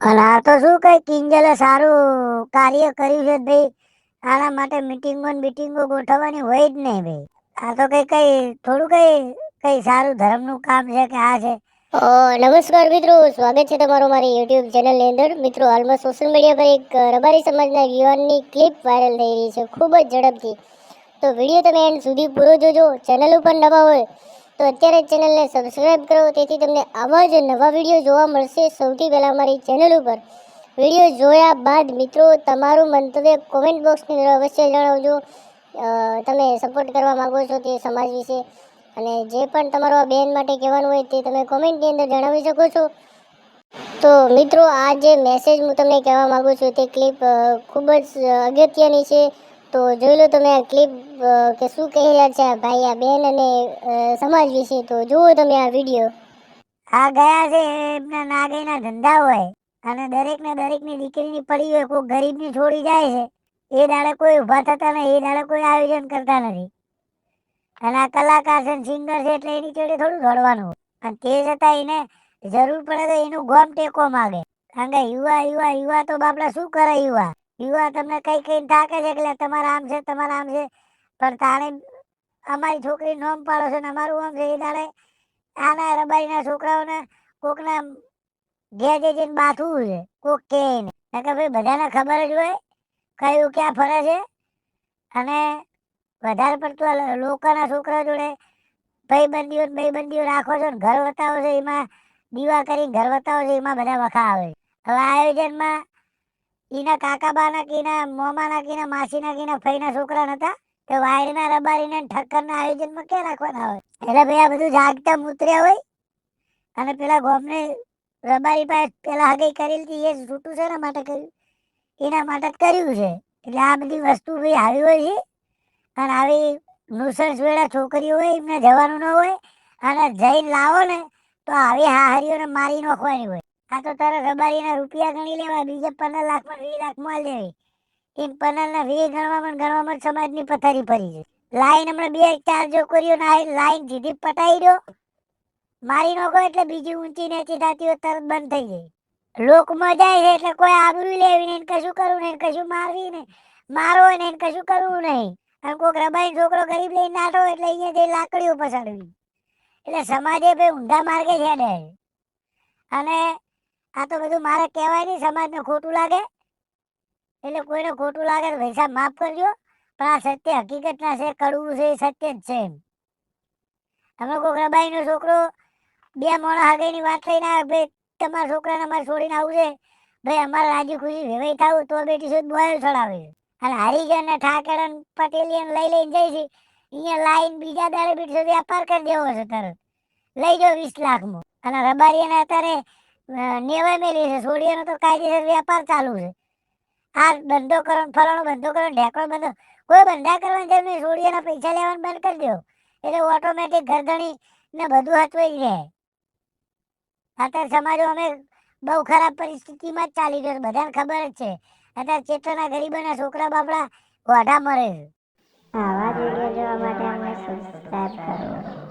અને આ તો શું કઈ કિંજલે સારું કાર્ય કર્યું છે ભાઈ. આના માટે મીટિંગો ગોઠવવાની હોય જ નહીં ભાઈ. આ તો કઈ થોડું કઈ સારું ધર્મનું કામ છે કે આ છે. નમસ્કાર મિત્રો, સ્વાગત છે તમારું મારી યુટ્યુબ ચેનલની અંદર. મિત્રો, હાલમાં સોશિયલ મીડિયા પર એક રબારી સમાજના યુવાનની ક્લિપ વાયરલ થઈ રહી છે ખૂબ જ ઝડપથી. તો વિડીયો તમે એન્ડ સુધી પૂરો જોજો. ચેનલ ઉપર નવા હોય તો અત્યારે ચેનલને સબસ્ક્રાઈબ કરો, તેથી તમને આવા જ નવા વિડીયો જોવા મળશે સૌથી પહેલાં અમારી ચેનલ ઉપર. વિડીયો જોયા બાદ મિત્રો તમારું મંતવ્ય કોમેન્ટ બોક્સની અંદર અવશ્ય જણાવજો. તમે સપોર્ટ કરવા માગો છો તે સમાજ વિશે, અને જે પણ તમારો આ બેન માટે કહેવાનું હોય તે તમે કોમેન્ટની અંદર જણાવી શકો છો. તો મિત્રો, આ જે મેસેજ હું તમને કહેવા માગું છું તે ક્લિપ ખૂબ જ અગત્યની છે. તો જોઈ લો તમે આ ક્લિપ કે શું કહી રહ્યા છે આ ભાઈ આ બેન અને સમાજ વિશે. તો જુઓ તમે આ વિડીયો. આ ગયા છે એમના નાગઈના ધંધા હોય, અને દરેકની દીકરીની પડી હોય, કોઈ ગરીબની છોડી જાય છે એ દાડે કોઈ ઊભા થતા નહીં, એ દાડે કોઈ આયોજન કરતા નથી. અને આ કલાકાર છે, સિંગર છે, એટલે એની જોડે થોડું દોડવાનું. અને તે છતાં એને જરૂર પડે તો એનું ગોમ ટેકો માગે. કારણ કે યુવા તો બાપડા શું કરે? યુવા તમને કઈ થાકે છે એટલે તમારા આમ છે, તમારા આમ છે. પણ તાણે અમારી છોકરી નોમ પાડો છે ને અમારું આમ છે, એ દાડે આના રબારીના છોકરાઓને કોકના ઘેર જઈને બાથવું છે, કોક કે કે ભાઈ બધાને ખબર જ હોય કયું ક્યાં ફરે છે. અને વધારે પડતું લોકોના છોકરા જોડે ભાઈબંધીઓ રાખો છો ને ઘર વતાવો છો, એમાં દીવા કરી ઘર વતાવો છો, એમાં બધા વખા આવે. હવે આયોજનમાં એના કાકાબાના કીના મોમાના કીના માસીના કીના ફઈના છોકરા નતા, તો વાયરના રબારીને ઠક્કરના આયોજનમાં ક્યાં રાખવાના હોય? એટલે ભાઈ આ બધું જાગતા મૂતર્યા હોય. અને પેલા ગોમને રબારી પાસે પેલા હગઈ કરેલી હતી, એ છૂટું છે ને માટે કર્યું, એના માટે જ કર્યું છે. એટલે આ બધી વસ્તુ ભાઈ આવી હોય છે. અને આવી નુસન્સ વેળા છોકરીઓ હોય એમને જવાનું ન હોય, અને જઈને લાવો ને તો આવી હાહરીઓને મારી નાખવાની હોય. આ તો તારા રબારીના રૂપિયા ગણી લેવા, બીજા 15 લાખમાં 20 લાખમાં લેવી. એમ 15 20 ગણવામાં સમાજની પથારી ફરી છે. લાઈન હમણાં 2-4 છોકરીઓ લાઈન સીધી પટાઈ દો, મારી નાખો એટલે બીજી ઊંચી નીચી થતી હોય તરત બંધ થઈ જાય. લોકમાં જાય છે એટલે કોઈ આબરૂ લેવી નહીં, કશું કરવું નહીં, કશું મારવી નહીં, મારો ને કશું કરવું નહીં. અને કોઈક રબાઈ છોકરો ગરીબ લઈને નાઠો એટલે અહીંયા જઈ લાકડીઓ પસાડવી. એટલે સમાજે ભાઈ ઊંધા માર્ગે છેડે. અને આ તો બધું મારે કહેવાય નહીં, સમાજને ખોટું લાગે એટલે કોઈને ખોટું લાગે તો પૈસા માફ કરજો. પણ આ સત્ય હકીકતના છે, કડવું છે, એ સત્ય જ છે. અમે કોઈક રબાઈનો છોકરો 2 મોણા હગઈની વાત લઈને આવે, ભાઈ તમારા છોકરાને અમારે છોડીને આવું છે, ભાઈ અમારે રાજી ખુશી વેવાઈ થવું તો બેટી સુધી બોયલ ચડાવે છે. અને હરિજન ને ઠાકર પટેલિયન લઈને જાય છે, અહીંયા લાઈન બીજા દાડે બેટી સુધી વ્યાપાર કરી દેવો છે. તરત લઈ જાઓ 20 લાખમાં. અને રબારીને અત્યારે નેવાય મેલી છે, છોડીઓનો તો કાયદેસર વ્યાપાર ચાલુ છે. આ ધંધો કરો, ફલાણો ધંધો કરો, ઢેકણો બંધો, કોઈ ધંધા કરવાની જરૂર નહીં. છોડીઓના પૈસા લેવાનું બંધ કરી દો એટલે ઓટોમેટિક ઘરધણી ને બધું હચવાઈ રહે. અત્યારે સમાજો અમે બહુ ખરાબ પરિસ્થિતિમાં જ ચાલી રહ્યો, બધાને ખબર જ છે. અત્યારે ચેતના ગરીબોના છોકરા બાપડા વાઢા મરે છે. આવા જ વિડીયો જોવા માટે અમને સબસ્ક્રાઈબ કરો.